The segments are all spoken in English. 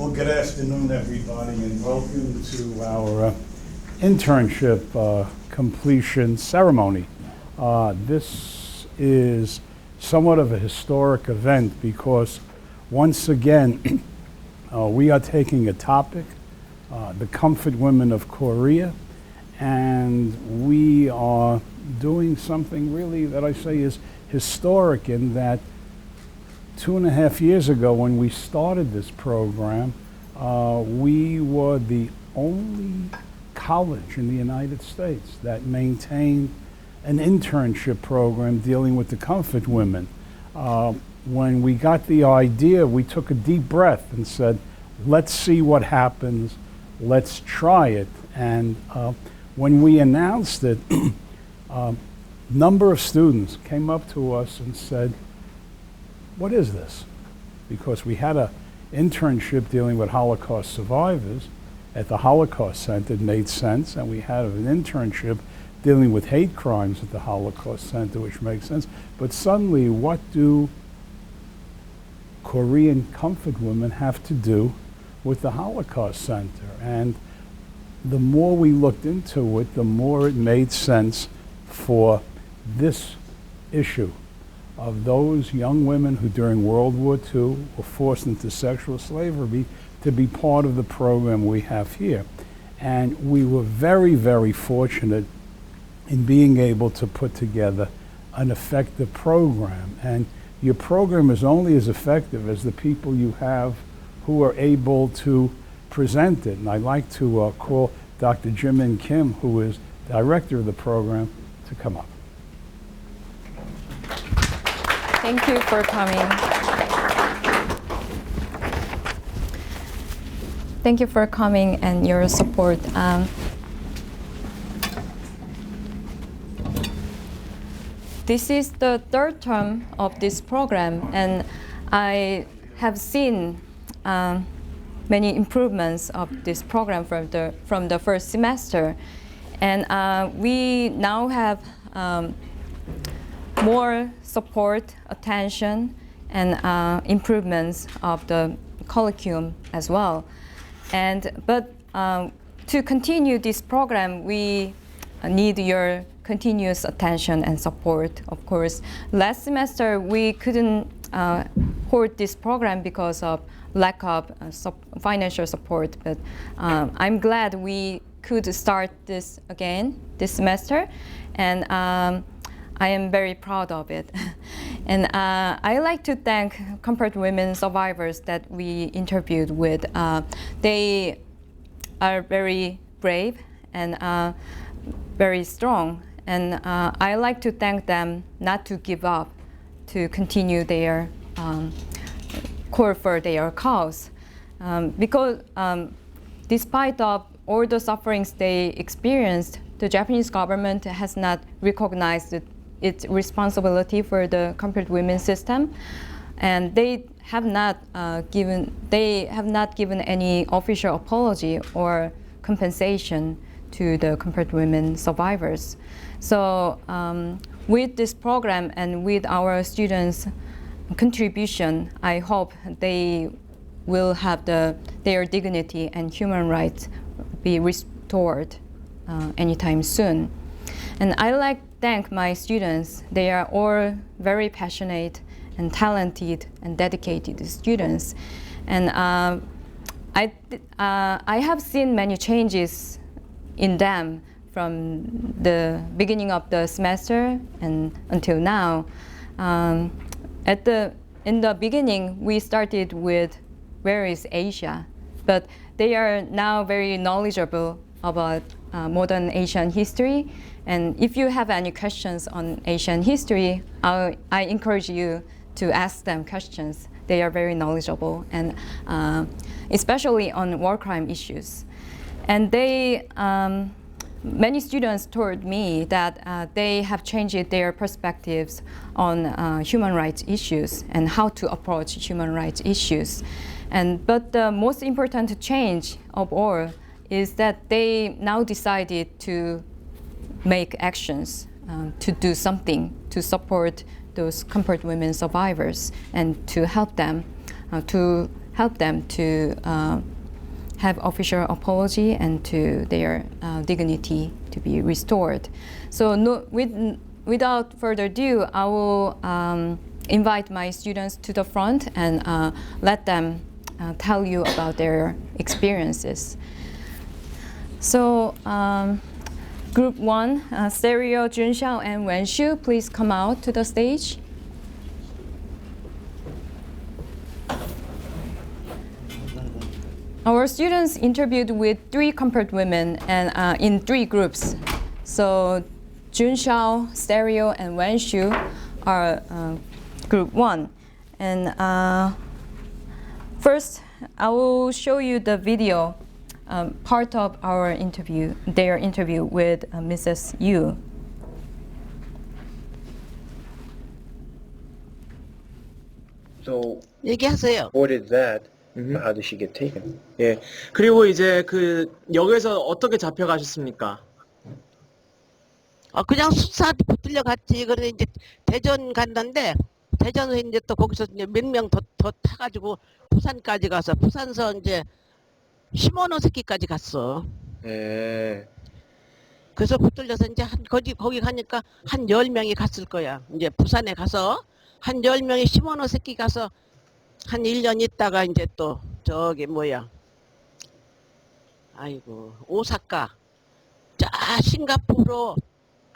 Well, good afternoon, everybody, and welcome to our internship completion ceremony. This is somewhat of a historic event because once again we are taking a topic, the comfort women of Korea, and we are doing something really that I say is historic in that 2.5 years ago when we started this program, we were the only college in the United States that maintained an internship program dealing with the comfort women. When we got the idea, we took a deep breath and said, let's see what happens, let's try it. And when we announced it, a number of students came up to us and said, what is this? Because we had an internship dealing with Holocaust survivors at the Holocaust Center. It made sense. And we had an internship dealing with hate crimes at the Holocaust Center, which makes sense. But suddenly, what do Korean comfort women have to do with the Holocaust Center? And the more we looked into it, the more it made sense for this issue of those young women who during World War II were forced into sexual slavery to be part of the program we have here. And we were very, very fortunate in being able to put together an effective program. And your program is only as effective as the people you have who are able to present it. And I'd like to call Dr. Jimin Kim, who is director of the program, to come up. Thank you for coming. Thank you for coming and your support. This is the third term of this program, and I have seen many improvements of this program from the first semester. And we now have more support, attention, and improvements of the curriculum as well. But to continue this program, we need your continuous attention and support. Of course, last semester we couldn't hold this program because of lack of financial support, but I'm glad we could start this again this semester, and I am very proud of it. And I like to thank comfort women survivors that we interviewed with. They are very brave and very strong, and I like to thank them not to give up, to continue their call for their cause. Because despite of all the sufferings they experienced, the Japanese government has not recognized its responsibility for the comfort women system, and they have not given any official apology or compensation to the comfort women survivors. So with this program and with our students' contribution, I hope they will have their dignity and human rights be restored anytime soon. And I like to thank my students. They are all very passionate and talented and dedicated students. And I have seen many changes in them from the beginning of the semester and until now. In the beginning, we started with where is Asia, but they are now very knowledgeable about modern Asian history. And if you have any questions on Asian history, I encourage you to ask them questions. They are very knowledgeable, and especially on war crime issues. And many students told me that they have changed their perspectives on human rights issues and how to approach human rights issues. But the most important change of all is that they now decided to make actions, to do something to support those comfort women survivors and to help them to help them to have official apology and to their dignity to be restored. So without further ado, I will invite my students to the front and let them tell you about their experiences. So Group 1, Sterio, Jun Xiao, and Wenshu, please come out to the stage. Our students interviewed with 3 compared women and in 3 groups. So Jun Xiao, Sterio, and Wenshu are Group 1. And first, I will show you the video, part of our interview, their interview with Mrs. Yu. So, 얘기하세요. what is that? How did she get taken? 예. 그리고 이제 그 역에서 어떻게 잡혀가셨습니까? 그냥 수사한테 붙들려 갔지. 그런데 이제 대전 갔는데 대전에서 이제 또 거기서 이제 몇 명 더 타가지고 부산까지 가서 부산서 이제 시모노세키까지 갔어. 예. 그래서 붙들려서 이제 거기 가니까 한 10명이 갔을 거야. 이제 부산에 가서 한 10명이 시모노세키 가서 한 1년 있다가 이제 또 저기 뭐야. 아이고 오사카. 자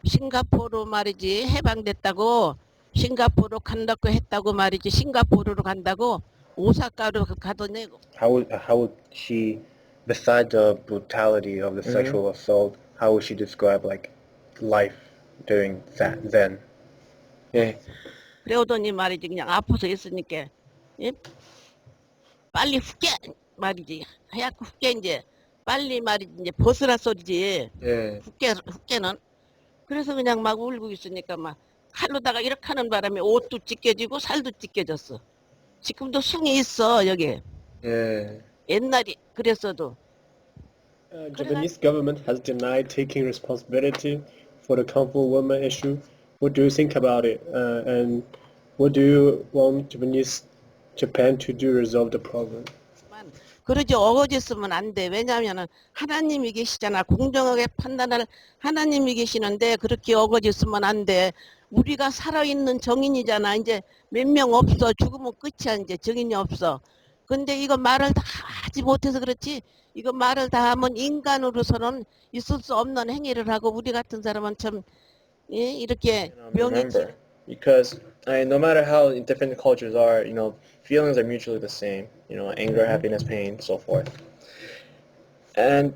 싱가포르 말이지 해방됐다고 싱가포르 간다고 했다고 말이지 싱가포르로 간다고 오사카로 가더니 How would she, besides the brutality of the sexual assault, how would she describe like life during that then? 예. 그러더니 말이지 그냥 아파서 있으니까 예? 빨리 훅게 말이지 하얗고 훅게 이제 빨리 말이지 이제 벗으라 소리지 예. 훅게는 그래서 그냥 막 울고 있으니까 막 칼로다가 이렇게 하는 바람에 옷도 찢겨지고 살도 찢겨졌어. 지금도 숭이 있어 여기. 예. 옛날이 그랬어도. Japanese government has denied taking responsibility for the comfort woman issue. What do you think about it? And what do you want Japan to do to resolve the problem? 그러지 어거졌으면 안 돼. 왜냐하면은 하나님이 계시잖아. 공정하게 판단할 하나님이 계시는데 그렇게 어거졌으면 안 돼. 우리가 살아있는 정인이잖아. 이제 몇 명 없어. 죽으면 끝이야. 이제 정인이 없어. 근데 이거 말을 다 하지 못해서 그렇지. 이거 말을 다 하면 인간으로서는 있을 수 없는 행위를 하고 우리 같은 사람은 참 예? 이렇게 명예치. Because no matter how different cultures are, feelings are mutually the same. Anger, happiness, pain, so forth. And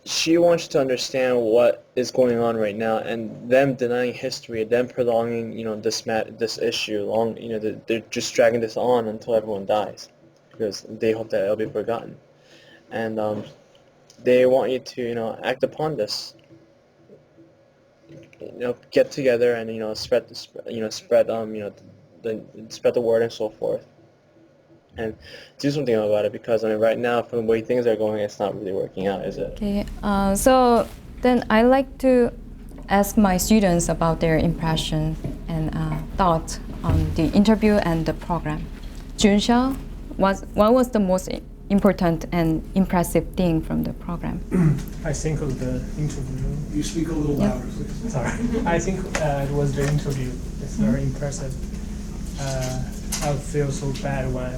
she wants to understand what is going on right now, and them denying history, them prolonging, this issue long. They're just dragging this on until everyone dies, because they hope that it'll be forgotten, and they want you to, act upon this. Get together and spread the word and so forth, and do something about it, because right now, from the way things are going, it's not really working out, is it? Okay, so then I like to ask my students about their impression and thoughts on the interview and the program. Jun Xiao, what was the most important and impressive thing from the program? I think of the interview. You speak a little louder, please. Sorry. I think it was the interview. It's very impressive. I feel so bad when I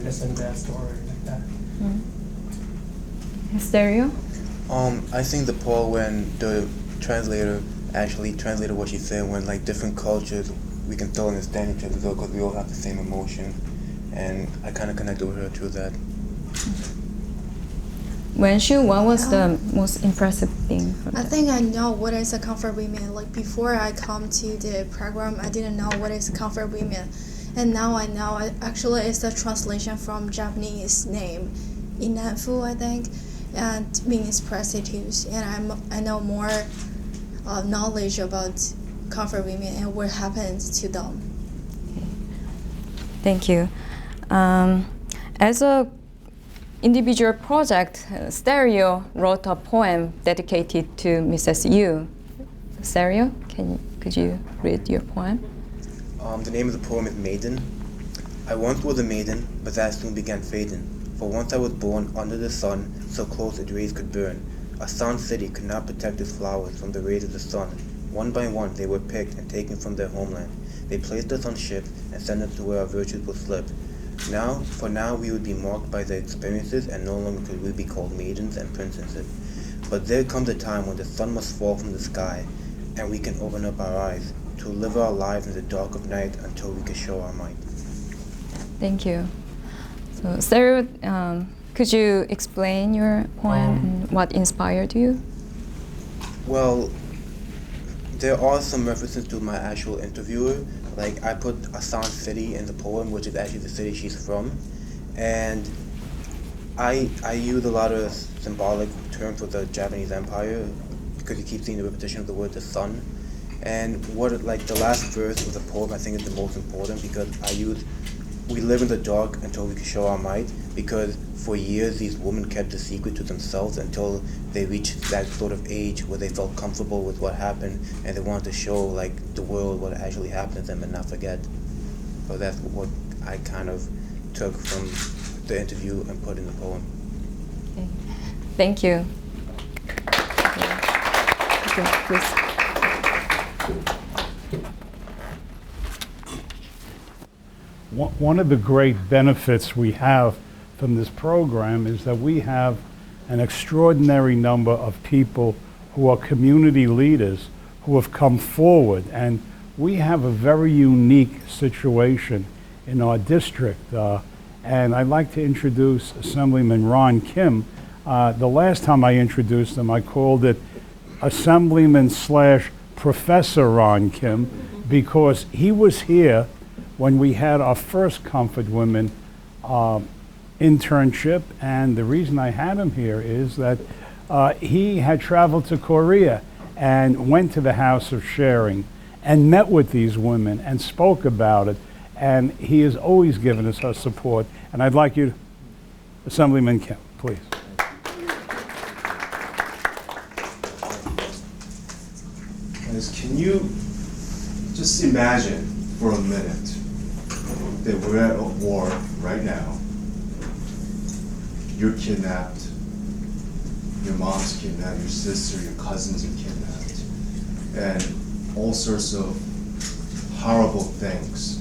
listen to that story like that. Stereo? I think the part when the translator actually translated what she said, when like different cultures, we can still understand each other though, because we all have the same emotion. And I kind of connected with her through that. Wenshu, what was the most impressive thing from I that? think I know what is a comfort women. Like before I come to the program, I didn't know what is comfort women, and now I know. Actually, it's a translation from Japanese name, Inanfu, I think, and means prostitutes. And I know more knowledge about comfort women and what happens to them. Thank you. As a individual project, Sterio wrote a poem dedicated to Mrs. Yu. Sterio, could you read your poem? The name of the poem is Maiden. I once was a maiden, but that soon began fading. For once I was born under the sun, so close its rays could burn. A sun city could not protect its flowers from the rays of the sun. One by one they were picked and taken from their homeland. They placed us on ships and sent us to where our virtues would slip. For now we would be marked by their experiences, and no longer could we be called maidens and princesses. But there comes a time when the sun must fall from the sky, and we can open up our eyes to live our lives in the dark of night until we can show our might. Thank you. So, Sterio, could you explain your poem and what inspired you? Well, there are some references to my actual interviewer. Like, I put Asan City in the poem, which is actually the city she's from. And I use a lot of symbolic terms for the Japanese Empire because you keep seeing the repetition of the word the sun. And the last verse of the poem I think is the most important because we live in the dark until we can show our might, because for years these women kept the secret to themselves until they reached that sort of age where they felt comfortable with what happened and they wanted to show the world what actually happened to them and not forget. So that's what I kind of took from the interview and put in the poem. Okay. Thank you. Okay, please. One of the great benefits we have from this program is that we have an extraordinary number of people who are community leaders who have come forward, and we have a very unique situation in our district. And I'd like to introduce Assemblyman Ron Kim. The last time I introduced him, I called it Assemblyman/Professor Ron Kim because he was here when we had our first Comfort Women internship, and the reason I had him here is that he had traveled to Korea and went to the House of Sharing and met with these women and spoke about it, and he has always given us her support. And I'd like you, Assemblyman Kim, please. Can you just imagine for a minute that we're at a war right now? You're kidnapped, your mom's kidnapped, your sister, your cousins are kidnapped, and all sorts of horrible things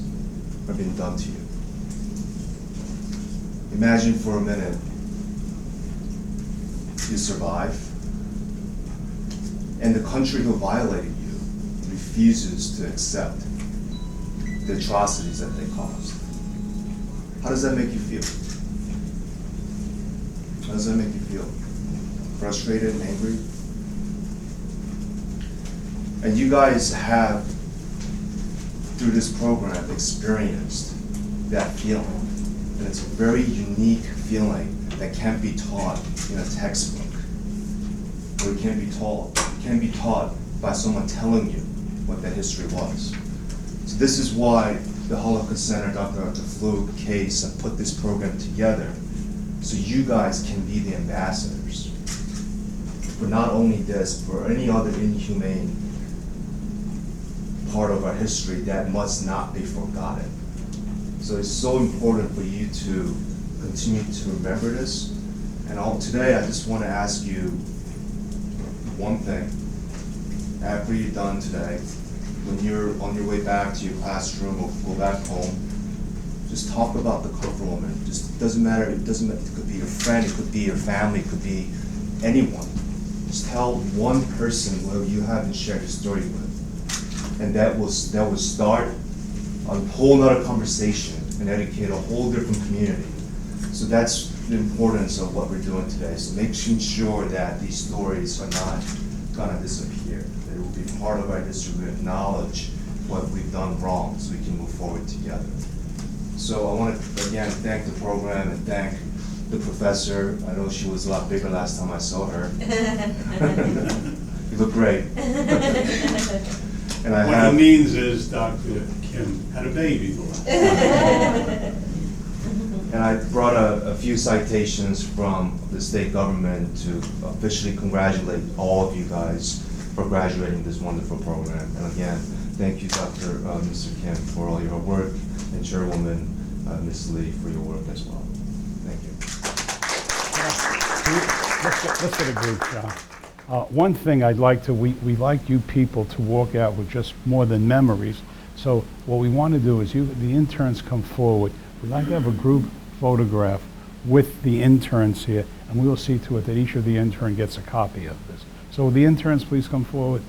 are being done to you. Imagine for a minute you survive, and the country who violated you refuses to accept the atrocities that they caused. How does that make you feel? How does that make you feel? Frustrated and angry? And you guys have, through this program, experienced that feeling. And it's a very unique feeling that can't be taught in a textbook. Or it can't be taught. It can be taught by someone telling you what that history was. So this is why the Holocaust Center, Dr. Fluke, Case, have put this program together so you guys can be the ambassadors for not only this, for any other inhumane part of our history that must not be forgotten. So it's so important for you to continue to remember this. And today I just want to ask you one thing. After you're done today, when you're on your way back to your classroom or go back home, just talk about the Comfort Woman. Just doesn't matter. It could be your friend, it could be your family, it could be anyone. Just tell one person who you haven't shared your story with, and that will start a whole other conversation and educate a whole different community. So that's the importance of what we're doing today. So making sure that these stories are not gonna disappear. They will be part of our history. We acknowledge what we've done wrong so we can move forward together. So I want to again thank the program and thank the professor. I know she was a lot bigger last time I saw her. You look great. And What he means is Dr. Kim had a baby the last time. And I brought a few citations from the state government to officially congratulate all of you guys for graduating this wonderful program. And again, thank you, Mr. Kim, for all your work, and Chairwoman Ms. Lee, for your work as well. Thank you. Let's get a group shot. One thing I'd like to, we like you people to walk out with just more than memories. So what we want to do is the interns come forward. We'd like to have a group photograph with the interns here, and we will see to it that each of the intern gets a copy of this. So will the interns please come forward?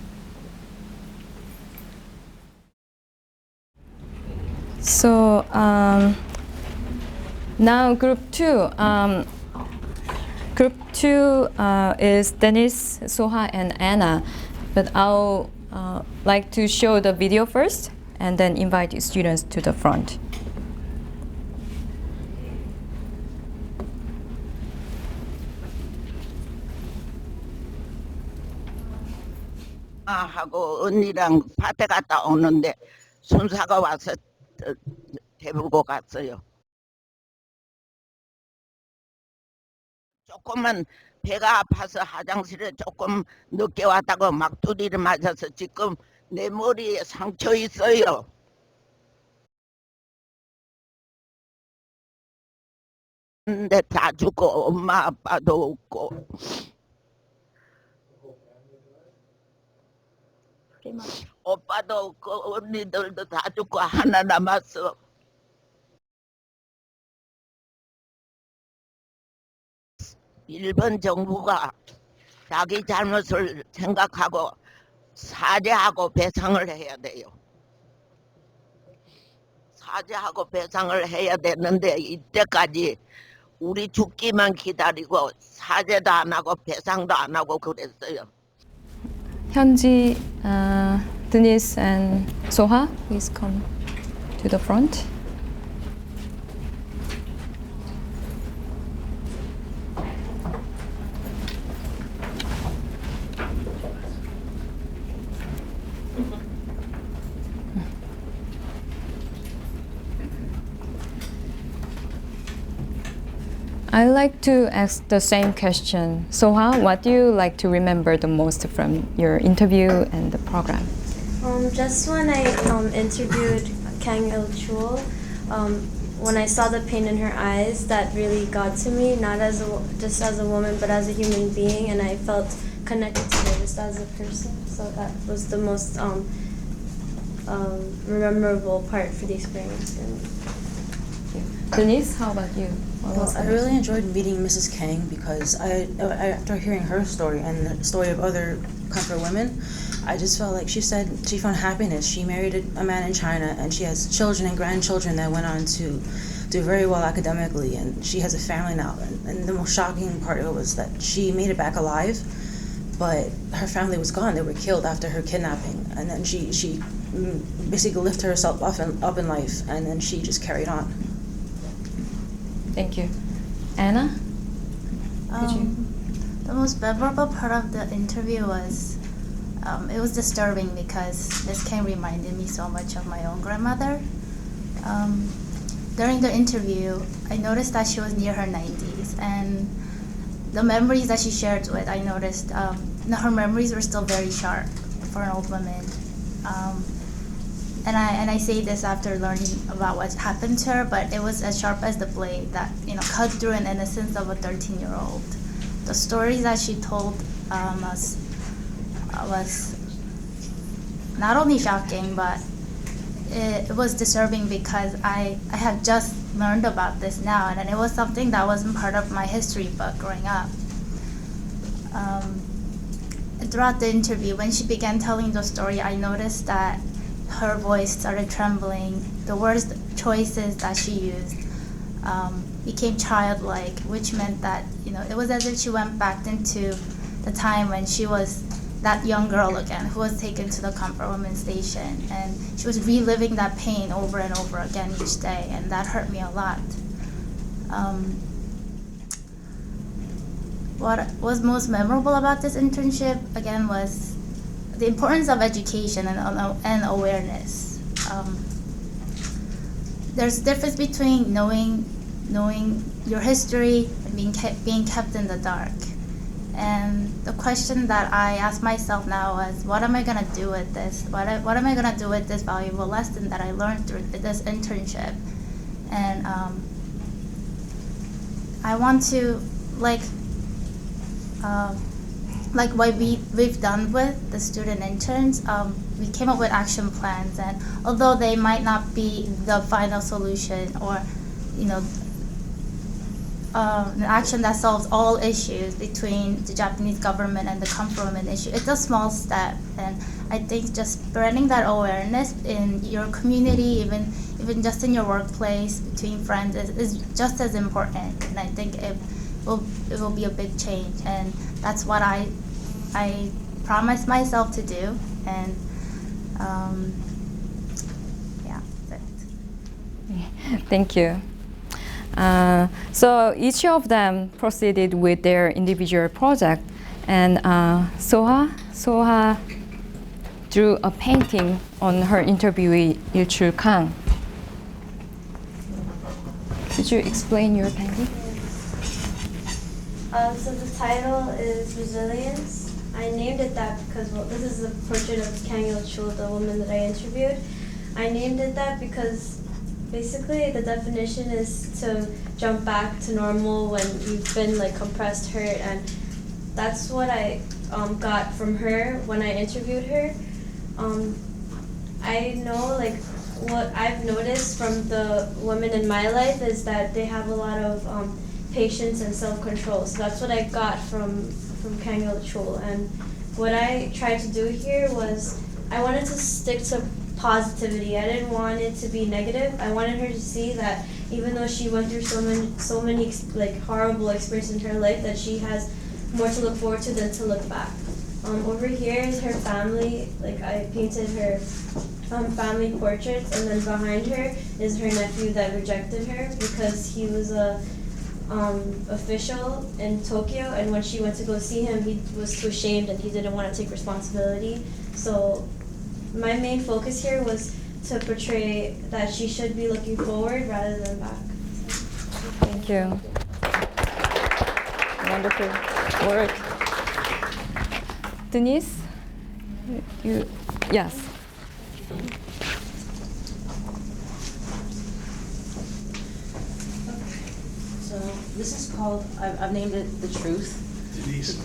So now group two. Group two is Denise, Soha, and Anna. But I'll like to show the video first and then invite the students to the front. 하고 언니랑 밭에 갔다 오는데 순사가 와서 데리고 갔어요. 조금만 배가 아파서 화장실에 조금 늦게 왔다고 막 두드려 맞아서 지금 내 머리에 상처 있어요. 근데 다 죽고 엄마 아빠도 없고 오빠도 없고 언니들도 다 죽고 하나 남았어. 일본 정부가 자기 잘못을 생각하고 사죄하고 배상을 해야 돼요. 사죄하고 배상을 해야 되는데 이때까지 우리 죽기만 기다리고 사죄도 안 하고 배상도 안 하고 그랬어요. Hyun Ji, Denise, and Soha, please come to the front. I like to ask the same question. Soha, what do you like to remember the most from your interview and the program? Just when I interviewed Kang Il-chul, when I saw the pain in her eyes, that really got to me, not as just as a woman, but as a human being, and I felt connected to her just as a person. So that was the most memorable part for the experience for me. Denise, how about you? Well, I really enjoyed meeting Mrs. Kang because after hearing her story and the story of other comfort women, I just felt like she said she found happiness. She married a man in China and she has children and grandchildren that went on to do very well academically, and she has a family now. And the most shocking part of it was that she made it back alive, but her family was gone. They were killed after her kidnapping, and then she basically lifted herself up in life, and then she just carried on. Thank you. Anna? The most memorable part of the interview was, it was disturbing because Ms. Kang reminded me so much of my own grandmother. During the interview, I noticed that she was near her 90s, and the memories that she shared with, I noticed her memories were still very sharp for an old woman. And I say this after learning about what happened to her, but it was as sharp as the blade that cut through an innocence of a 13-year-old. The stories that she told us was not only shocking, but it was disturbing because I have just learned about this now, and it was something that wasn't part of my history book growing up. Throughout the interview, when she began telling the story, I noticed that her voice started trembling. The words choices that she used became childlike, which meant that it was as if she went back into the time when she was that young girl again, who was taken to the Comfort Women's Station, and she was reliving that pain over and over again each day, and that hurt me a lot. What was most memorable about this internship, again, was the importance of education and awareness. There's a difference between knowing your history and being kept in the dark. And the question that I ask myself now is, what am I gonna do with this? What am I gonna do with this valuable lesson that I learned through this internship? and I want to like what we've done with the student interns. We came up with action plans, and although they might not be the final solution or an action that solves all issues between the Japanese government and the comfort women issue, it's a small step, and I think just spreading that awareness in your community, even just in your workplace between friends, is just as important. And I think it will be a big change, and that's what I promised myself to do. And yeah, that's it. Thank you. So each of them proceeded with their individual project, and Soha drew a painting on her interviewee Il-chul Kang. Could you explain your painting? So the title is Resilience. I named it that because this is a portrait of Kang Il-chul, the woman that I interviewed. I named it that because basically the definition is to jump back to normal when you've been like compressed, hurt, and that's what I got from her when I interviewed her. I know like what I've noticed from the women in my life is that they have a lot of patience and self-control. So that's what I got from Kang Il-chul. And what I tried to do here was I wanted to stick to positivity. I didn't want it to be negative. I wanted her to see that even though she went through so many like horrible experiences in her life, that she has more to look forward to than to look back. Over here is her family. Like I painted her family portraits, and then behind her is her nephew that rejected her because he was a official in Tokyo, and when she went to go see him, he was too ashamed and he didn't want to take responsibility. So my main focus here was to portray that she should be looking forward rather than back. Thank you. Wonderful work. Denise, yes. So this is called, I've named it The Truth. Denise.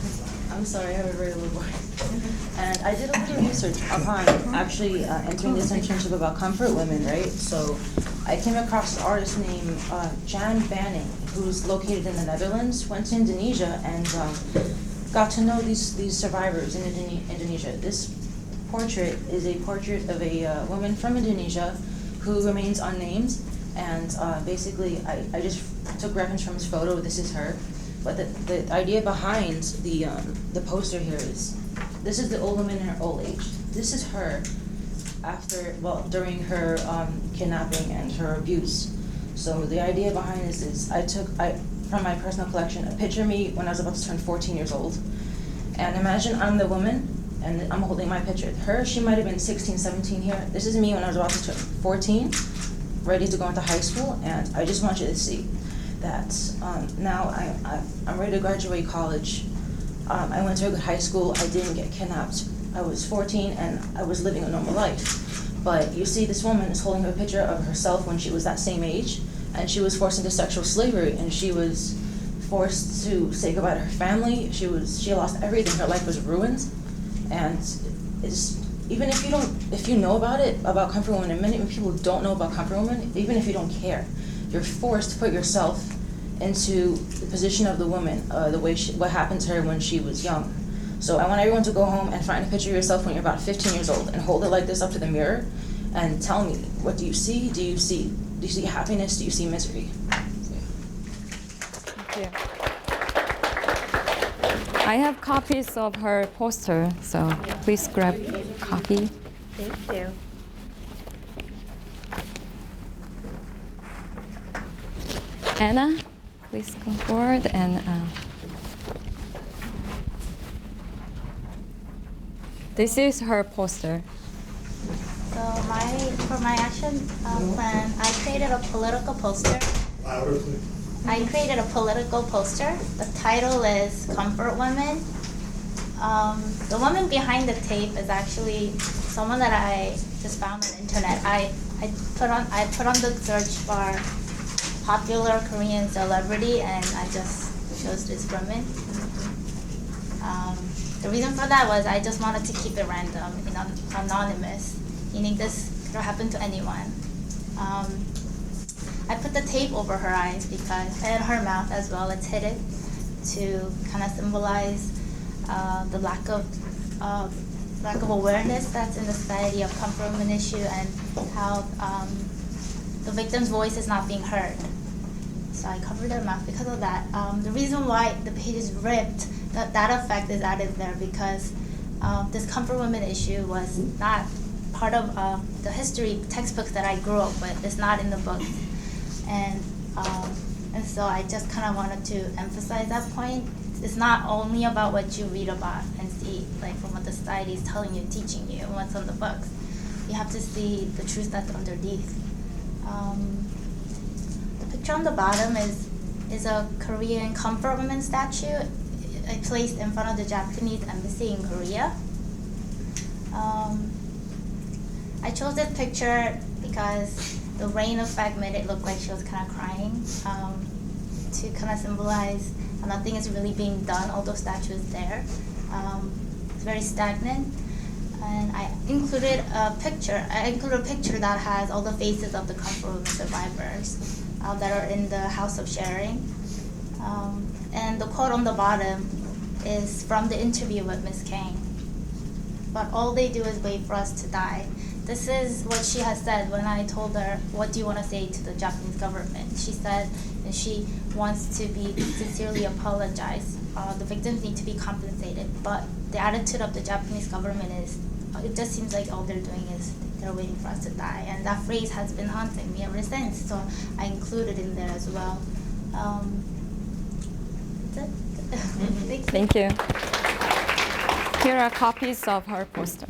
I'm sorry, I have a very little voice. And I did a little research upon actually entering this internship about comfort women, right? So I came across an artist named Jan Banning, who's located in the Netherlands, went to Indonesia, and got to know these survivors in Indonesia. This portrait is a portrait of a woman from Indonesia who remains unnamed, and basically I just took reference from his photo. This is her. But the idea behind the poster here is, this is the old woman in her old age. This is her during her kidnapping and her abuse. So the idea behind this is, I took from my personal collection a picture of me when I was about to turn 14 years old. And imagine I'm the woman, and I'm holding my picture. Her, she might have been 16, 17 here. This is me when I was about to turn 14, ready to go into high school, and I just want you to see that now I'm ready to graduate college. I went to a good high school. I didn't get kidnapped. I was 14 and I was living a normal life. But you see, this woman is holding a picture of herself when she was that same age, and she was forced into sexual slavery, and she was forced to say goodbye to her family. She lost everything. Her life was ruined, and it's, even if you know about it, about comfort women, and many people don't know about comfort women, even if you don't care, you're forced to put yourself into the position of the woman, what happened to her when she was young. So I want everyone to go home and find a picture of yourself when you're about 15 years old and hold it like this up to the mirror and tell me, what do you see? Do you see happiness? Do you see misery? Thank you. I have copies of her poster, so please grab a copy. Thank you. Anna, please come forward, and this is her poster. So for my action plan, I created a political poster. I created a political poster. The title is Comfort Women. The woman behind the tape is actually someone that I just found on the internet. I put on the search bar popular Korean celebrity, and I just chose this from it. The reason for that was I just wanted to keep it random, anonymous, meaning this could happen to anyone. I put the tape over her eyes because, and her mouth as well, it's hidden to kind of symbolize the lack of awareness that's in the society of comfort women issue, and how the victim's voice is not being heard. So I covered her mouth because of that. The reason why the page is ripped, that effect is added there because this comfort women issue was not part of the history textbooks that I grew up with. It's not in the book. And so I just kind of wanted to emphasize that point. It's not only about what you read about and see, like from what the society is telling you, teaching you, and what's on the books. You have to see the truth that's underneath. The picture on the bottom is a Korean comfort women statue placed in front of the Japanese embassy in Korea. I chose this picture because the rain effect made it look like she was kind of crying, to kind of symbolize nothing is really being done, although statue is there. It's very stagnant. And I included a picture that has all the faces of the comfort women survivors that are in the House of Sharing. And the quote on the bottom is from the interview with Ms. Kang. But all they do is wait for us to die. This is what she has said when I told her, what do you want to say to the Japanese government? She said that she wants to be sincerely apologize. The victims need to be compensated. But the attitude of the Japanese government is, it just seems like all they're doing is they're waiting for us to die. And that phrase has been haunting me ever since. So I included it in there as well. That's it. Thank you. Here are copies of her poster.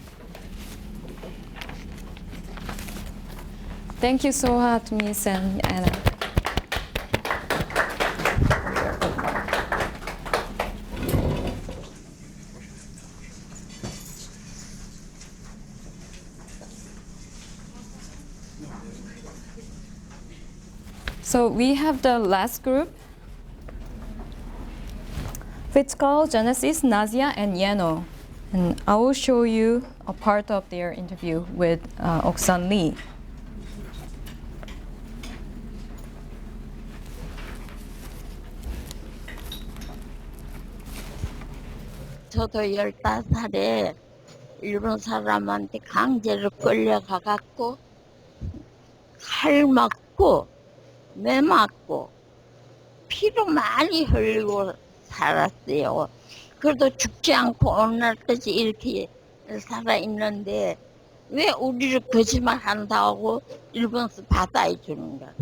Thank you, Soha, Tumis, and Anna. So we have the last group. Fitzcarl, Genesis, Nazia, and Yeno. And I will show you a part of their interview with Oksan Lee. 저도 15살에 일본 사람한테 강제로 끌려가갖고 칼 맞고 매 맞고 피도 많이 흘리고 살았어요. 그래도 죽지 않고 오늘까지 이렇게 살아있는데 왜 우리를 거짓말한다고 일본에서 받아해 주는가.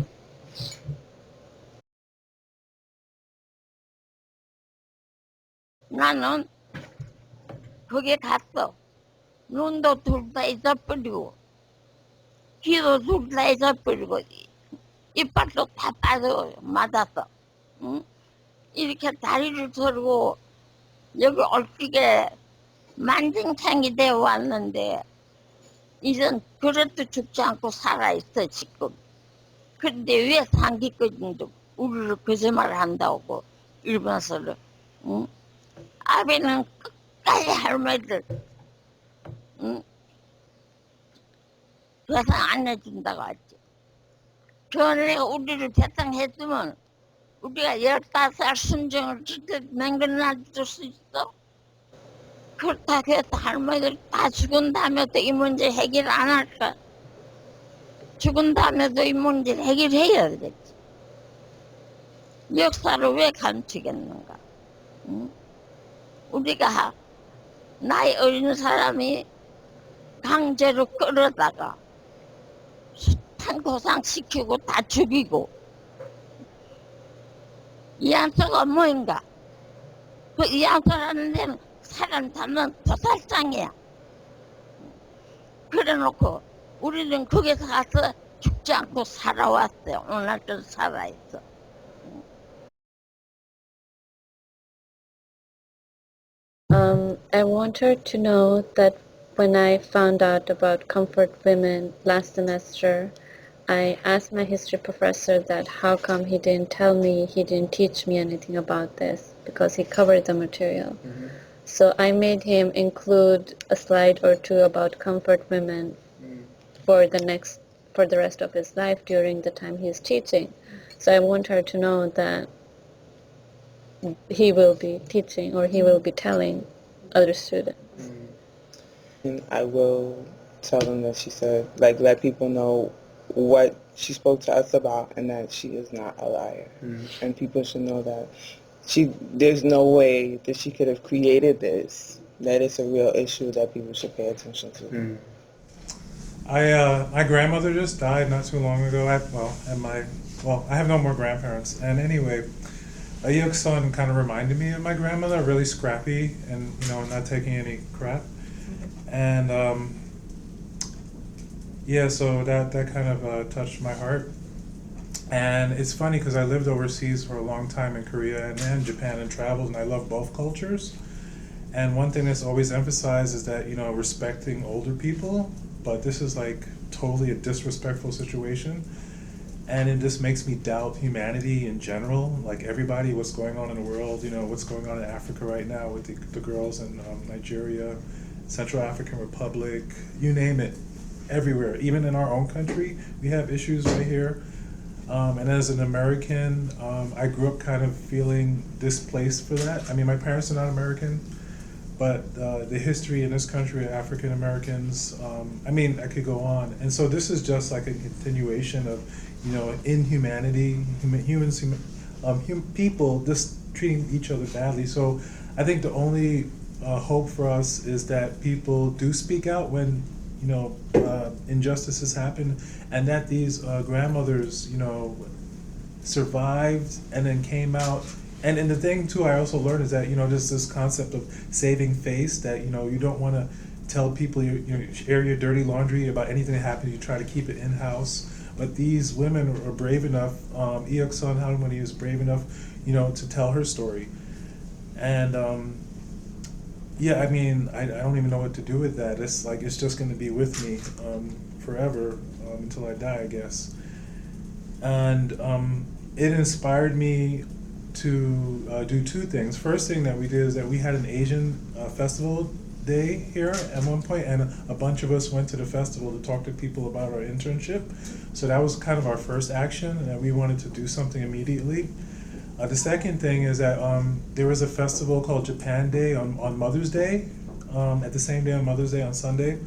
나는 거기에 갔어. 눈도 둘 다 잊어버리고 귀도 둘 다 잊어버리고 이빨도 다 빠져 맞았어. 응? 이렇게 다리를 저르고 여기 얼핏에 만증창이 되어 왔는데 이젠 그래도 죽지 않고 살아있어 지금. 그런데 왜 상기까지도 우리를 거짓말을 한다고 일본에서는. 응? 아베는 끝까지 할머니들 응? 배상 안 해준다고 했지. 그러니까 우리를 배상했으면 우리가 15살 순정을 맹근해줄 수 있어? 그렇다고 해서 할머니들 다 죽은 다음에도 이 문제 해결 안 할까? 죽은 다음에도 이 문제 해결해야 되겠지. 역사를 왜 감추겠는가? 응? 우리가 나이 어린 사람이 강제로 끌어다가 숱한 고상시키고 다 죽이고 이안소가 뭐인가? 그 이안소라는 데는 사람 잡는 도살장이야. 그래놓고 우리는 거기서 가서 죽지 않고 살아왔어요. 오늘도 살아있어. I want her to know that when I found out about comfort women last semester, I asked my history professor that how come he didn't tell me, he didn't teach me anything about this, because he covered the material. So I made him include a slide or two about comfort women for the rest of his life during the time he is teaching. So I want her to know that he will be teaching or he will be telling other students. And I will tell them that she said, like, let people know what she spoke to us about and that she is not a liar. And people should know that there's no way that she could have created this, that it's a real issue that people should pay attention to. My grandmother just died not too long ago. I have no more grandparents. And anyway, Ayuk's son kind of reminded me of my grandmother, really scrappy and, not taking any crap. And so that kind of touched my heart. And it's funny because I lived overseas for a long time in Korea and Japan and traveled, and I love both cultures. And one thing that's always emphasized is that, respecting older people, but this is like totally a disrespectful situation. And it just makes me doubt humanity in general, like everybody, what's going on in the world, what's going on in Africa right now with the girls in Nigeria, Central African Republic, you name it, everywhere. Even in our own country, we have issues right here. And as an American, I grew up kind of feeling displaced for that. I mean, my parents are not American, but the history in this country of African Americans, I could go on. And so this is just like a continuation of, inhumanity, people just treating each other badly. So I think the only hope for us is that people do speak out when, injustices happen, and that these grandmothers, survived and then came out. And the thing too, I also learned is that, there's this concept of saving face, that, you don't want to tell people, air your dirty laundry about anything that happened, you try to keep it in-house. But these women are brave enough, Iok-sun Harmony is brave enough, to tell her story. And I don't even know what to do with that. It's like, it's just going to be with me forever, until I die, I guess. And it inspired me to do two things. First thing that we did is that we had an Asian festival day here at one point, and a bunch of us went to the festival to talk to people about our internship. So that was kind of our first action, and we wanted to do something immediately. The second thing is that there was a festival called Japan Day on Mother's Day, at the same day on Mother's Day on Sunday.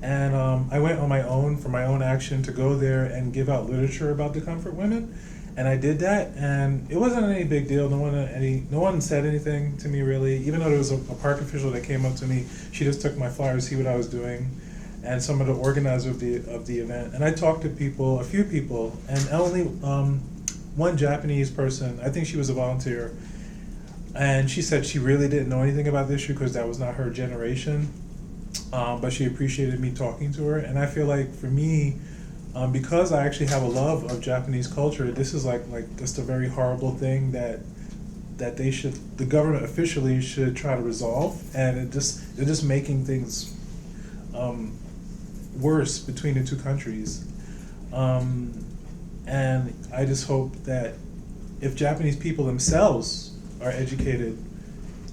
And I went on my own, for my own action, to go there and give out literature about the comfort women. And I did that, and it wasn't any big deal. No one said anything to me, really. Even though there was a park official that came up to me, she just took my flyer to see what I was doing, and some of the organizers of the event. And I talked to people, a few people, and only one Japanese person, I think she was a volunteer, and she said she really didn't know anything about the issue because that was not her generation, but she appreciated me talking to her. And I feel like for me, because I actually have a love of Japanese culture, this is like just a very horrible thing that the government officially should try to resolve, and they're just making things worse between the two countries. And I just hope that if Japanese people themselves are educated,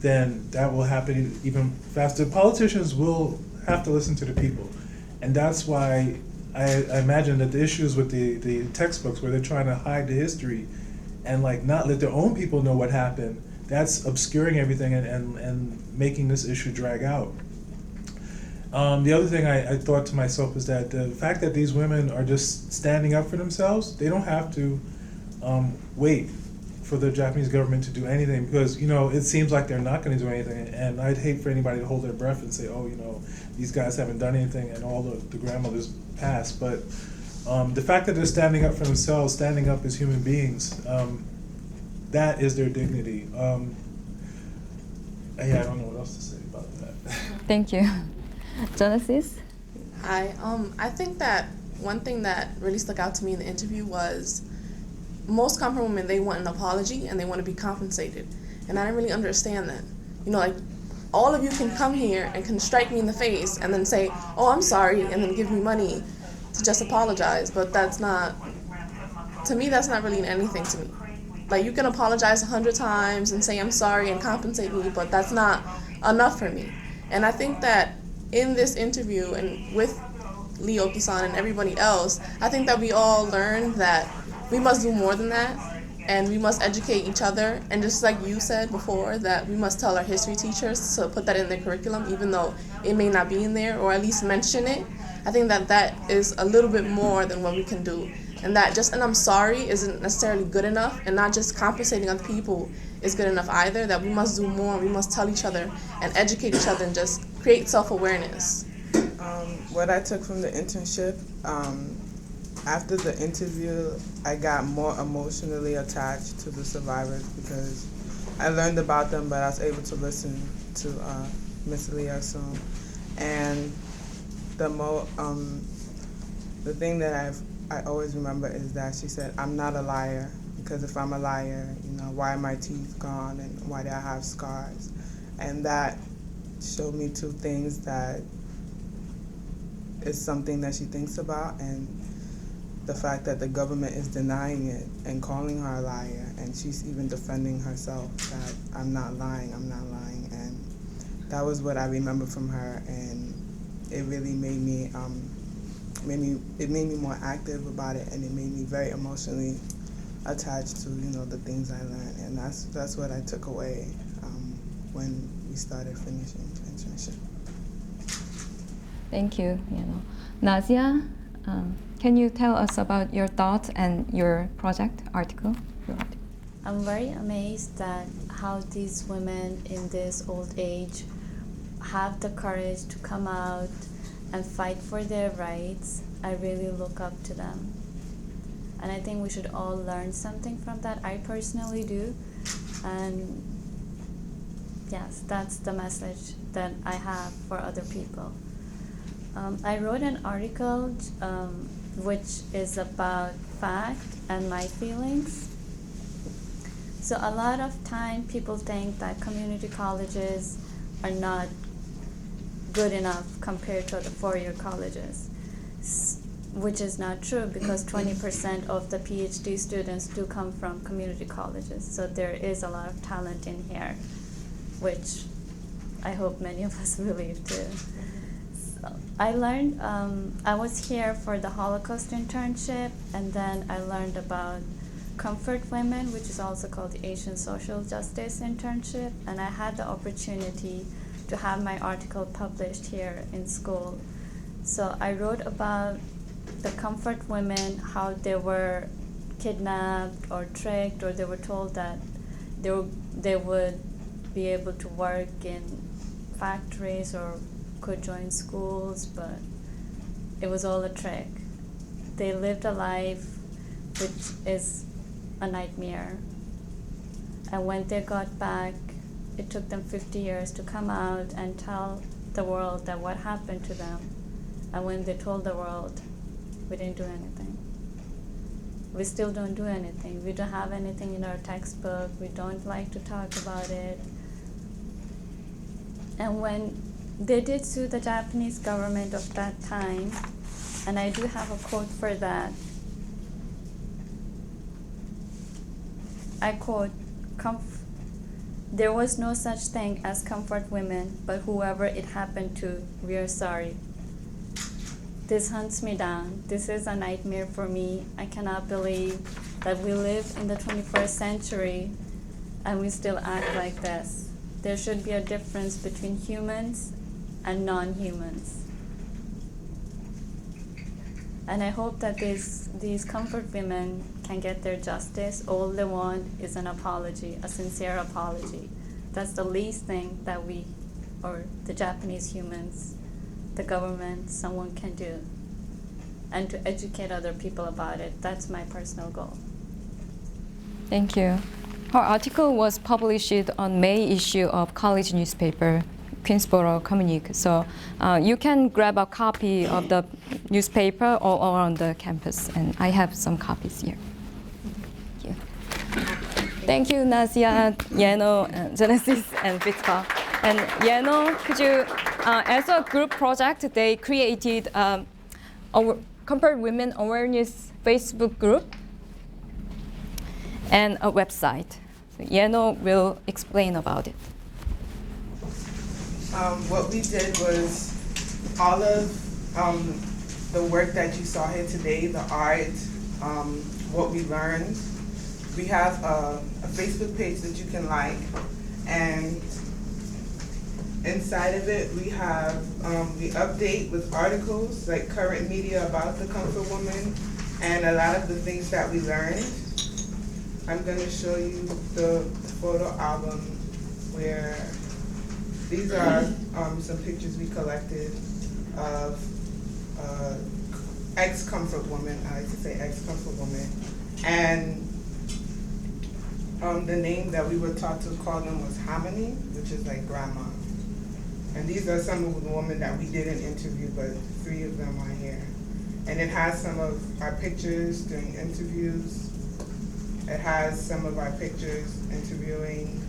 then that will happen even faster. Politicians will have to listen to the people, and that's why I imagine that the issues with the textbooks, where they're trying to hide the history and not let their own people know what happened, that's obscuring everything and making this issue drag out. The other thing I thought to myself is that the fact that these women are just standing up for themselves, they don't have to wait for the Japanese government to do anything, because it seems like they're not going to do anything, and I'd hate for anybody to hold their breath and say, oh, these guys haven't done anything, and all the grandmothers passed. But the fact that they're standing up for themselves, standing up as human beings, that is their dignity. I don't know what else to say about that. Thank you. Genesis? I think that one thing that really stuck out to me in the interview was most comfort women, they want an apology and they want to be compensated. And I didn't really understand that. All of you can come here and can strike me in the face and then say, oh, I'm sorry, and then give me money. to just apologize, but that's not, to me, that's not really anything to me. Like, you can apologize 100 times and say I'm sorry and compensate me, but that's not enough for me. And I think that in this interview and with Lee Oki-san and everybody else, I think that we all learned that we must do more than that, and we must educate each other. And just like you said before, that we must tell our history teachers to put that in their curriculum, even though it may not be in there, or at least mention it. I think that that is a little bit more than what we can do. And that just an I'm sorry isn't necessarily good enough, and not just compensating other people is good enough either, that we must do more, we must tell each other and educate each other and just create self-awareness. What I took from the internship, after the interview, I got more emotionally attached to the survivors because I learned about them, but I was able to listen to Miss Lee Sung. And the thing that I always remember is that she said, I'm not a liar, because if I'm a liar, why are my teeth gone and why do I have scars? And that showed me two things, that is something that she thinks about, and the fact that the government is denying it and calling her a liar, and she's even defending herself that I'm not lying. And that was what I remember from her, and it really made me more active about it, and it made me very emotionally attached to the things I learned, and that's what I took away when we started finishing internship. Thank you. Nazia, can you tell us about your thoughts and your project article? I'm very amazed at how these women in this old age have the courage to come out and fight for their rights. I really look up to them. And I think we should all learn something from that. I personally do. And yes, that's the message that I have for other people. I wrote an article which is about fact and my feelings. So a lot of time people think that community colleges are not good enough compared to the four-year colleges, which is not true, because 20% of the PhD students do come from community colleges. So there is a lot of talent in here, which I hope many of us believe too. So I learned, I was here for the Holocaust internship, and then I learned about Comfort Women, which is also called the Asian Social Justice Internship, and I had the opportunity to have my article published here in school. So I wrote about the Comfort Women, how they were kidnapped or tricked, or they were told that they would be able to work in factories or could join schools, but it was all a trick. They lived a life which is a nightmare. And when they got back, it took them 50 years to come out and tell the world that what happened to them. And when they told the world, we didn't do anything. We still don't do anything. We don't have anything in our textbook. We don't like to talk about it. And when they did sue the Japanese government of that time, and I do have a quote for that. I quote, "There was no such thing as comfort women, but whoever it happened to, we are sorry. This hunts me down. This is a nightmare for me. I cannot believe that we live in the 21st century and we still act like this. There should be a difference between humans and non-humans." And I hope that these comfort women can get their justice. All they want is an apology, a sincere apology. That's the least thing that we, or the Japanese humans, the government, someone can do. And to educate other people about it, that's my personal goal. Thank you. Her article was published on May issue of college newspaper, Queensborough Communique. So you can grab a copy of the newspaper all around the campus, and I have some copies here. Thank you. Thank you, Nazia, Yeno, Genesis, and Fitzcarl. And Yeno, could you, as a group project, they created Comfort Women Awareness Facebook group and a website. So Yeno will explain about it. What we did was all of the work that you saw here today, the art, what we learned. We have a Facebook page that you can like, and inside of it we have we update with articles like current media about the Comfort Woman and a lot of the things that we learned. I'm going to show you the photo album where these are some pictures we collected of ex-Comfort Woman. I like to say ex-Comfort Woman. And the name that we were taught to call them was Harmony, which is like grandma. And these are some of the women that we didn't interview, but 3 of them are here. And it has some of our pictures during interviews. It has some of our pictures interviewing.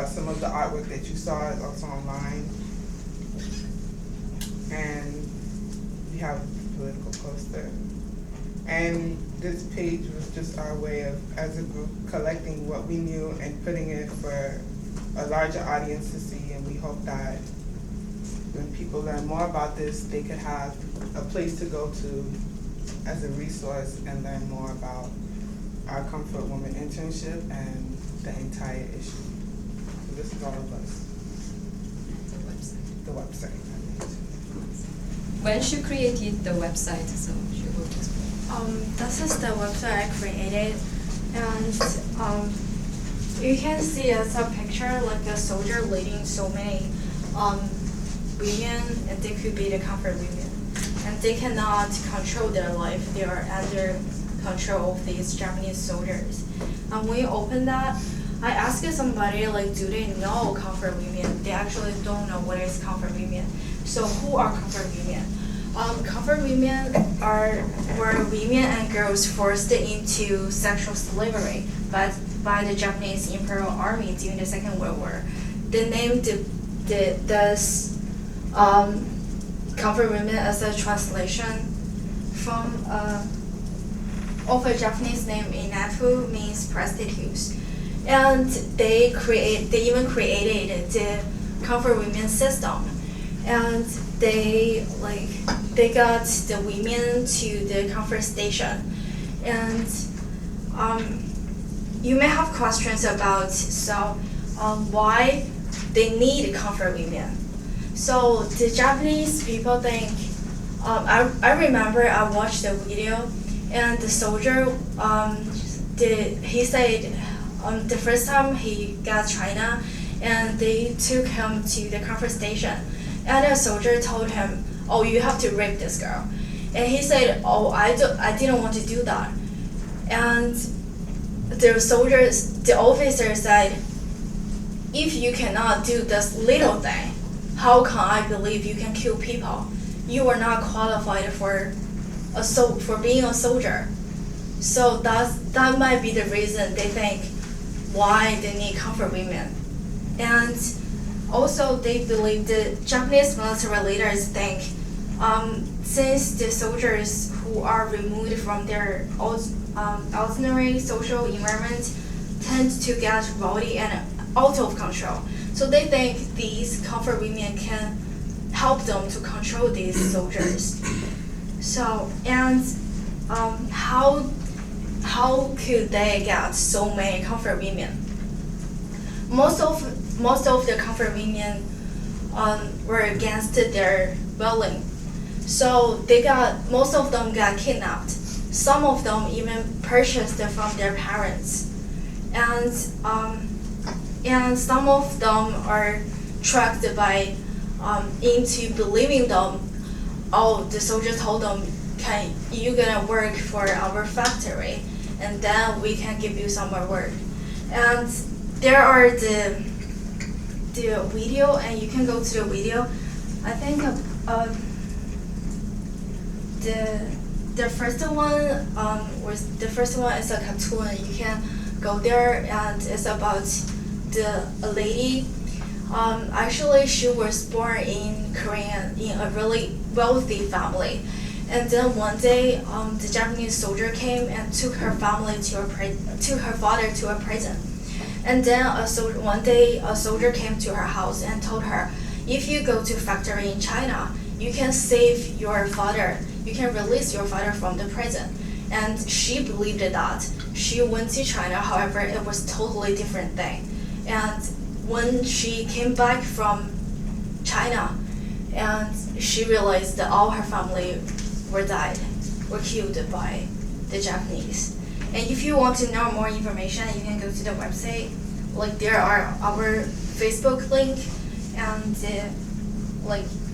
Some of the artwork that you saw is also online. And we have a political poster. And this page was just our way of, as a group, collecting what we knew and putting it for a larger audience to see. And we hope that when people learn more about this, they could have a place to go to as a resource and learn more about our Comfort Woman internship and the entire issue. So this is all of us. The website. When she created the website, so she will explain. This is the website I created, and you can see as a picture like a soldier leading so many women, and they could be the Comfort Women, and they cannot control their life. They are under control of these Japanese soldiers. And when you open that, I asked somebody like, do they know Comfort Women? They actually don't know what is Comfort Women. So who are Comfort Women? Comfort Women were women and girls forced into sexual slavery by the Japanese Imperial Army during the Second World War. They named this Comfort Women as a translation from of a Japanese name Inatu, means prostitutes. And they even created the Comfort Women system. And they got the women to the comfort station. And you may have questions about why they need Comfort Women. So the Japanese people think, I remember I watched the video, and the soldier, he said the first time he got China, and they took him to the comfort station, and the soldier told him, "Oh, you have to rape this girl," and he said, "Oh, I didn't want to do that," and the officer said, "If you cannot do this little thing, how can I believe you can kill people? You are not qualified for being a soldier." So that might be the reason they think why they need Comfort Women. And also they believe the Japanese military leaders think since the soldiers who are removed from their ordinary social environment tend to get rowdy and out of control, so they think these Comfort Women can help them to control these soldiers. So, and how could they get so many Comfort Women? Most of the Comfort Women were against their willing, so most of them got kidnapped. Some of them even purchased from their parents, and some of them are tracked by into believing them. Oh, the soldier told them, you gonna work for our factory, and then we can give you some more work. And there are the video, and you can go to the video. I think the first one is a cartoon. You can go there, and it's about a lady. Actually, she was born in Korea in a really wealthy family, And then one day, the Japanese soldier came and took her family took her father to a prison. And then one day, a soldier came to her house and told her, if you go to factory in China, you can save your father. You can release your father from the prison. And she believed that. She went to China, however, it was totally different thing. And when she came back from China, and she realized that all her family were killed by the Japanese. And if you want to know more information, you can go to the website. Like there are our Facebook link, and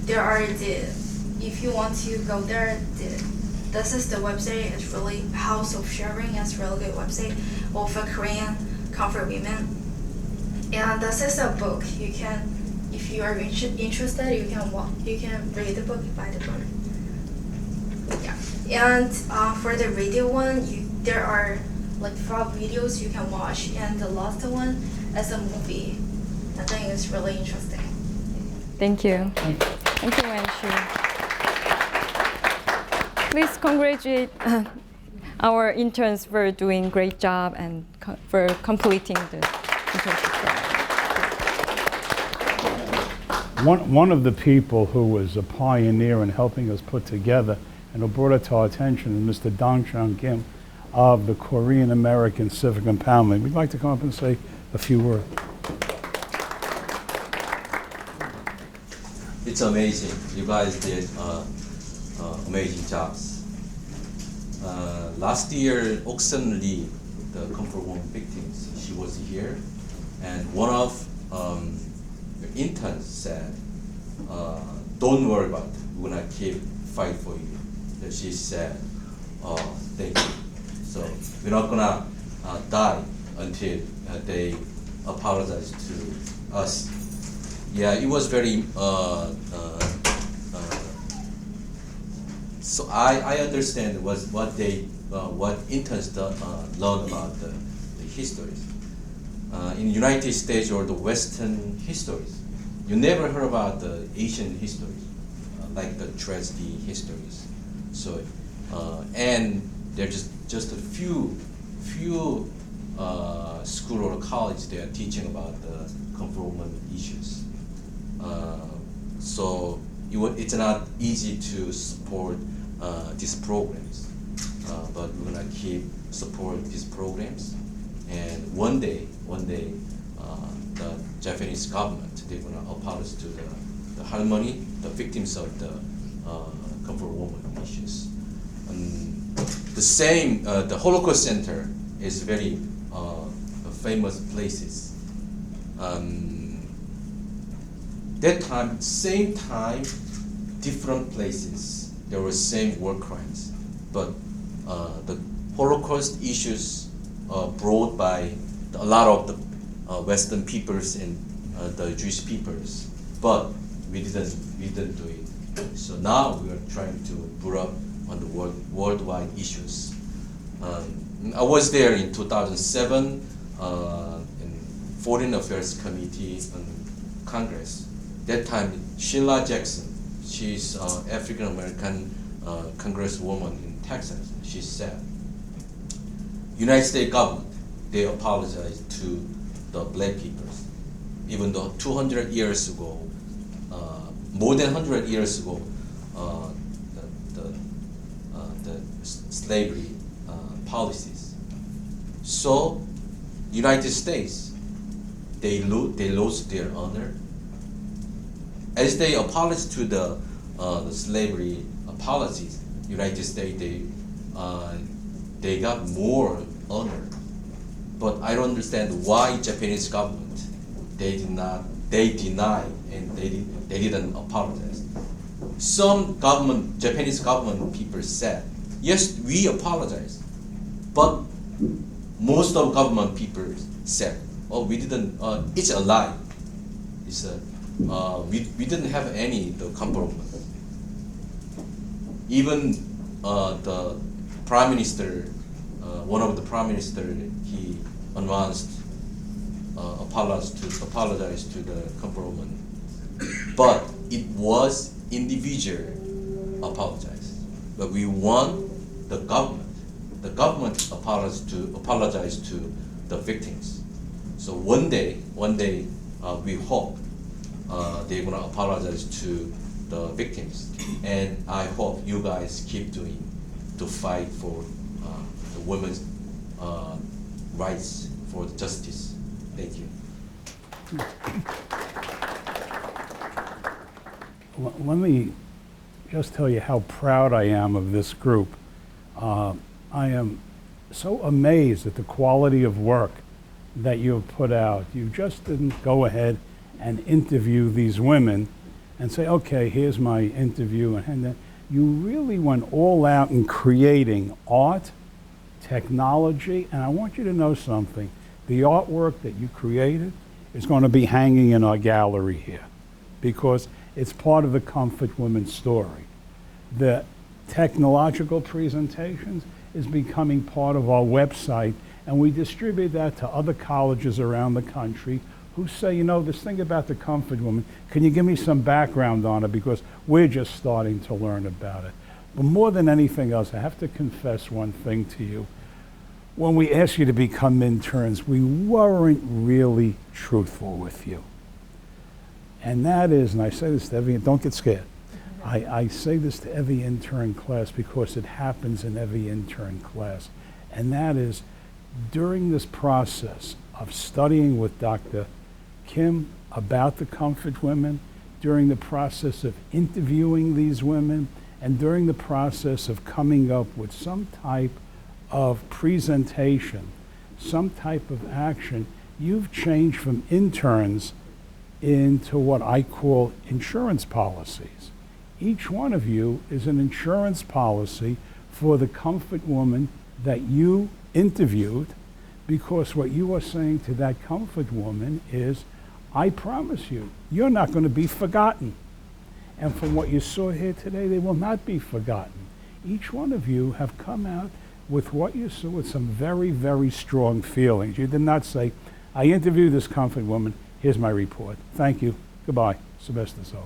there are if you want to go there, this is the website. It's really House of Sharing. It's a really good website of a Korean comfort women. And this is a book. You can, if you are interested, you can read the book, buy the book. Yeah. And for the radio one, there are like 5 videos you can watch, and the last one is a movie. I think it's really interesting. Thank you. Thank you, Wenshu. Please congratulate our interns for doing great job and for completing the internship program. One of the people who was a pioneer in helping us put together and who brought it to our attention is Mr. Dong Chung Kim of the Korean American Civic Empowerment. We'd like to come up and say a few words. It's amazing. You guys did amazing jobs. Last year, Oksun Lee, the Comfort Woman victims, she was here, and one of the interns said, "Don't worry about it. We're gonna keep fight for you." And she said, "Oh, thank you. So we're not gonna die until they apologize to us." Yeah, it was very. So I understand what interns learn about the histories. In United States or the Western histories, you never heard about the Asian histories, like the tragedy histories. So and there's just a few school or college they are teaching about the comfort woman issues. So it's not easy to support these programs, but we're gonna keep support these programs. And one day, the Japanese government, they're gonna apologize to the harmony, the victims of the comfort woman issues. The same, the Holocaust Center is very famous places. That time, same time, different places, there were same war crimes, but the Holocaust issues brought by a lot of the Western peoples and the Jewish peoples, but we didn't do it. So now we are trying to put up on the worldwide issues. I was there in 2007 in Foreign Affairs Committee in Congress. That time, Sheila Jackson, she's African American congresswoman in Texas. She said, United States government, they apologized to the black peoples, even though 200 years ago, more than 100 years ago, the slavery policies. So, United States, they lost their honor. As they apologized to the slavery policies, United States, they got more honor. But I don't understand why Japanese government, they denied and they didn't apologize. Some Japanese government people said, yes, we apologize, but most of government people said, oh, we didn't, it's a lie. We didn't have any compromise. Even the prime minister, one of the prime minister, he announced apologize to the compromise, but it was individual apologize. but we want the government apologize to the victims. So one day, we hope they're gonna apologize to the victims, and I hope you guys keep doing to fight for the women's rights for justice. Thank you. Let me just tell you how proud I am of this group. I am so amazed at the quality of work that you have put out. You just didn't go ahead and interview these women and say, okay, here's my interview, and then you really went all out in creating art, technology, and I want you to know something. The artwork that you created is going to be hanging in our gallery here because it's part of the Comfort Women story. The technological presentations is becoming part of our website, and we distribute that to other colleges around the country who say, you know, this thing about the Comfort Woman, can you give me some background on it, because we're just starting to learn about it. But more than anything else, I have to confess one thing to you. When we asked you to become interns, we weren't really truthful with you. And that is, and I say this to every, don't get scared. I say this to every intern class because it happens in every intern class. And that is, during this process of studying with Dr. Kim about the Comfort Women, during the process of interviewing these women, and during the process of coming up with some type of presentation, some type of action, you've changed from interns into what I call insurance policies. Each one of you is an insurance policy for the Comfort Woman that you interviewed, because what you are saying to that Comfort Woman is, I promise you, you're not going to be forgotten. And from what you saw here today, they will not be forgotten. Each one of you have come out with what you saw with some very, very strong feelings. You did not say, I interviewed this Comfort Woman, here's my report. Thank you, goodbye, semester's over.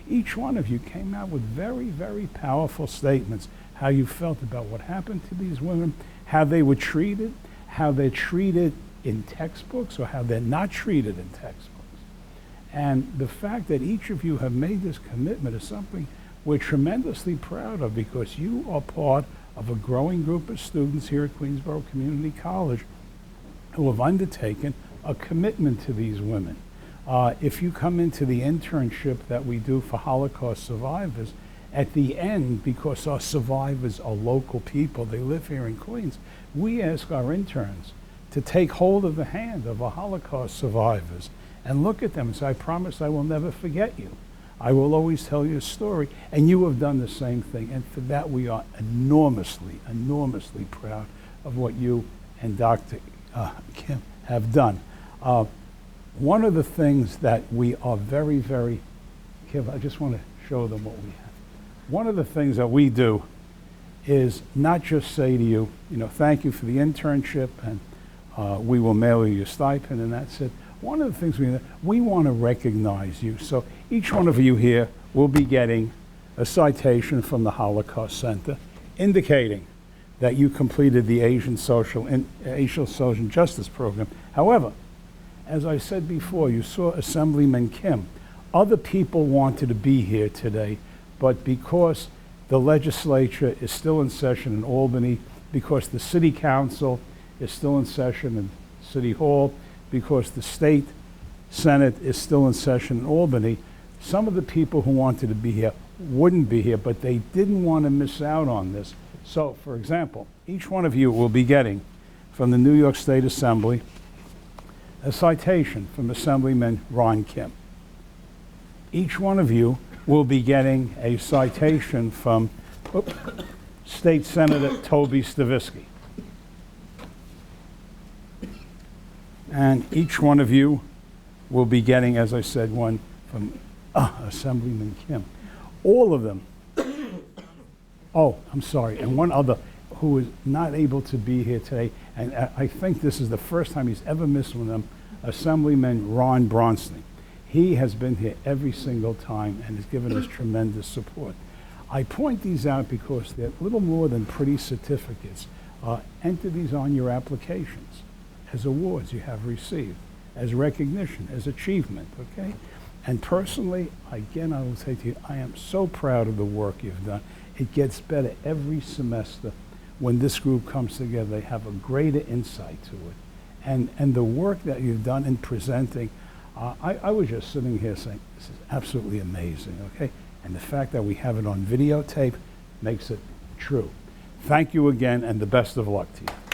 Each one of you came out with very, very powerful statements, how you felt about what happened to these women, how they were treated, how they're treated in textbooks or how they're not treated in textbooks. And the fact that each of you have made this commitment is something we're tremendously proud of, because you are part of a growing group of students here at Queensborough Community College who have undertaken a commitment to these women. If you come into the internship that we do for Holocaust survivors, at the end, because our survivors are local people, they live here in Queens, we ask our interns to take hold of the hand of our Holocaust survivors and look at them and say, I promise I will never forget you. I will always tell you a story. And you have done the same thing. And for that, we are enormously, enormously proud of what you and Dr. Kim have done. One of the things that we are very, very careful, I just want to show them what we have. One of the things that we do is not just say to you, thank you for the internship, and we will mail you your stipend, and that's it. One of the things we want to recognize you. So each one of you here will be getting a citation from the Holocaust Center indicating that you completed the Asian Social Justice Program. However, as I said before, you saw Assemblyman Kim. Other people wanted to be here today, but because the legislature is still in session in Albany, because the city council is still in session in City Hall, because the state senate is still in session in Albany, some of the people who wanted to be here wouldn't be here, but they didn't want to miss out on this. So, for example, each one of you will be getting from the New York State Assembly a citation from Assemblyman Ron Kim. Each one of you will be getting a citation from State Senator Toby Stavisky. And each one of you will be getting, as I said, one from Assemblyman Kim. All of them. Oh, I'm sorry. And one other who is not able to be here today, and I think this is the first time he's ever missed one of them, Assemblyman Ron Bronstein. He has been here every single time and has given us tremendous support. I point these out because they're little more than pretty certificates. Enter these on your applications as awards you have received, as recognition, as achievement, okay? And personally, again, I will say to you, I am so proud of the work you've done. It gets better every semester. When this group comes together, they have a greater insight to it. And the work that you've done in presenting, I was just sitting here saying, this is absolutely amazing, okay? And the fact that we have it on videotape makes it true. Thank you again, and the best of luck to you.